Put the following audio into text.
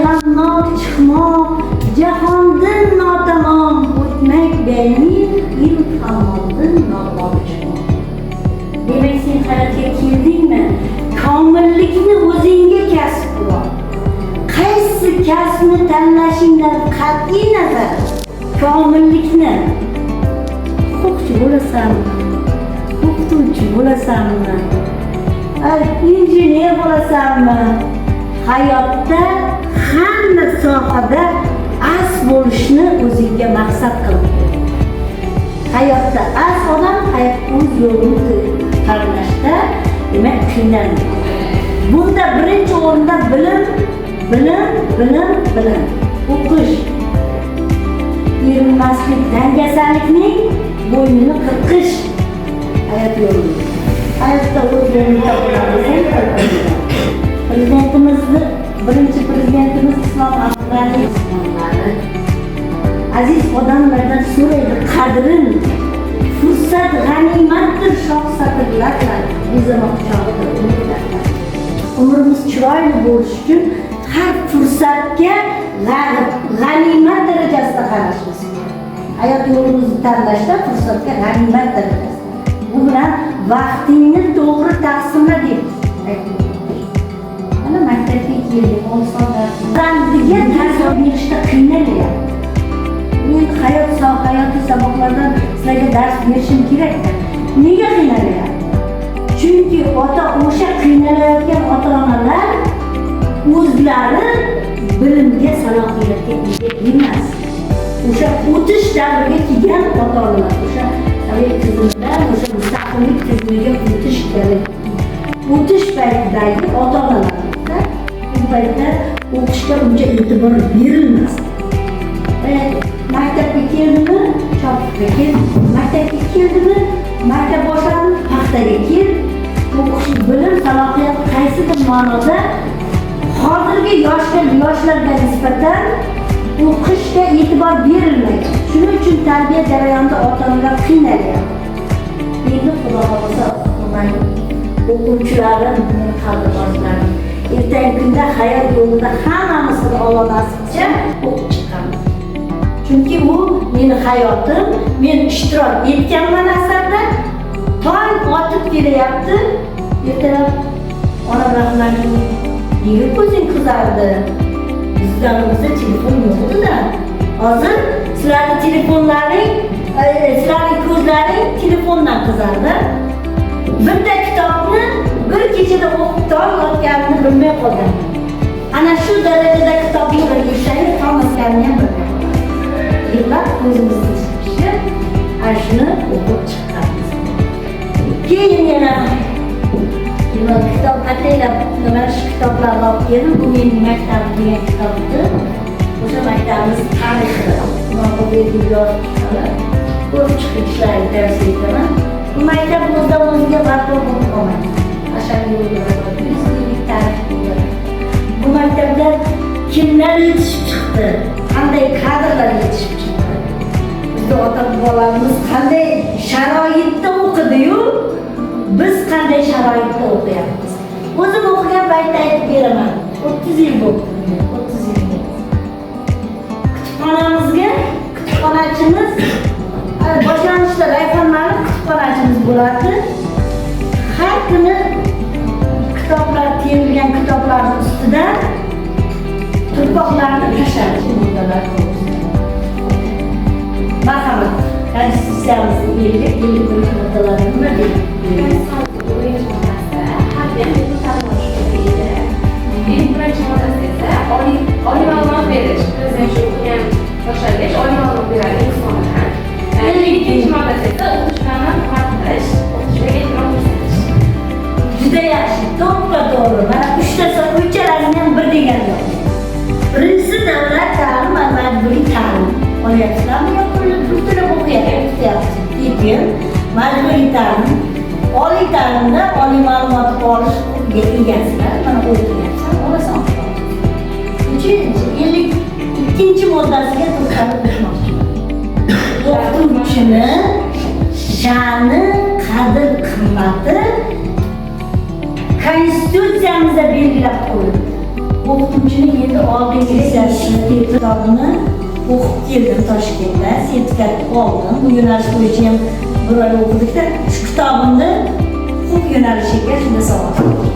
qannoq chiqmoq, jahondan notamom o'tmak benim, ilm hammoldan noqolishmoq. Demak, sen hayotga keldingmi? Komillikni o'zingga kasb qil. Qaysi kasbni tanlashingdan qat'iy nazar, komillikni huquqchi bo'lasanmi? O'qituvchi bo'lasanmi? Injener bo'lasanmi? Hayotda hamma sohada as bo'lishni o'zingga maqsad qil. Hayotda as odam o'z yo'lini tanlashda demak qiynalmaydi. Bunda birinchi o'rinda bilim. O'qish. Erinmaslik, dangasalikning bo'ynini qirqish hayot yo'li. Hayotda o'zini topolmaysan. Birinchi prezidentimiz Islom Abdulaziz aziz odamlardan so'raydi qadrin. Fursat g'animatdir, shoh satrlar bilan bezamoqchidir. Umrimiz chiroyli bo'lish uchun har fursatga g'animat darajasida qarashimiz kerak. Hayot yo'limizni tanlashda fursatga g'animat darajasida. Bu bilan vaqtingni to'g'ri taqsimla deb aytmoqchiman. Mana maktabga keldik, o'zbekistonda ta'lim berishda qiynalyapti. Men hayotiy saboqlardan sizlarga dars berishim kerak-da. Nega qiynalyapti? Chunki o'sha qiynalayotgan ota-onalar o'zlari bilimga salohiyatga ega emas. O'sha o'tish davriga kelgan ota-onalar, o'sha sovet tizimidan o'sha mustaqillik tizimiga o'tish paytidagi ota-onalarga bu paytda o'qishga uncha e'tibor berilmasdi. Maktabga keldimi, chopiqqa kel. Maktabga keldimi, maktab boshladi, paxtaga kel. O'qish, bilim, salohiyat qaysidir ma'noda hozirgi yoshlarga nisbatan o'qishga e'tibor berilmaydi. Shuning uchun tarbiya jarayonida ota-onalar qiynalyapti. Endi Xudo xolasa o'quvchilarim, qadrdonlarim, ertangi kunda hayot yo'lida hammamizni Alloh nasibcha o'qib chiqamiz. Chunki bu meni hayotim, men ishtirok etganman asarda. Tong otib kelyapti. Ertalab ona rahmaning nega ko'zing qizardi? Bizdanimizda telefon yo'q-da. Hozir sizlarning telefonlaring, sizlarning ko'zlaring telefondan qizardi. Bitta kitobni bir kechada o'qib tongotganini bilmay qolgan. Ana shu darajada kitobni o'qishni tongotganini ham bilmay qolgan. Yillab ko'zimizni chiqishib, ana shuni o'qib chiqqanmiz. Keyin yana kitob ataylab, mana shu kitoblarni olib keldim. Bu mening maktabim degan kitobdi. O'sha maktabimiz tarixi, ko'rib chiqishlarini tavsiya etaman. Bu maktab o'ziga barpo bo'lib qolmaydi. Ashar yo'llar, tarix bo'ladi. Bu maktabda kimlar yetishib chiqdi? Qanday kadrlar yetishib chiqdi? Bizda ota-bobolarimiz qanday sharoitda o'qidi-yu, biz qanday sharoitda o'qiyapmiz? O'zim o'qigan paytda aytib beraman. 30 yil bo'ldi. 30 yil. Kutubxonachimiz boshlanishda Rayhonlar kutubxonachimiz bo'lardi. Har kuni kitoblar, terilgan kitoblarning ustidan turpoqlarni tashlardi. Marhamat, konstitutsiyamizning 50 moddalari nima deydi? Birinchi moddasi esa oliy ma'lumot berish. Prezident shu o'qigan boshlangach oliy ma'lumot beradi insonlarga. Ikkinchi moddasi esa o'quvchilarni quvvatlash, o'qitishga e'tibor ko'rsatish. Juda yaxshi, to'g'ri. Mana uchalarini ham bir degan yo'q. Birinchisi davlat ta'lim va majburiy ta'lim. Olyapsizlarmi yo pul to'lab o'qiyapsiz? Keyin majburiy ta'lim, oliy ta'limda oliy ma'lumot olish egasizlar, mana o'qiyapsiz, olasan. Ikkinchi moddasiga to'xtalib o'tmoqchiman. O'qituvchini sha'ni, qadr-qimmati Konstitutsiyamizda belgilab qo'yildi. o'qituvchining endi oldingi kitobini o'qib keldim Toshkentda, sertifikat oldim. Bu yo'nalish bo'yicha ham bir oy o'qidikda, shu kitobimni huquq yo'nalishiga shunda sovg'a qildim.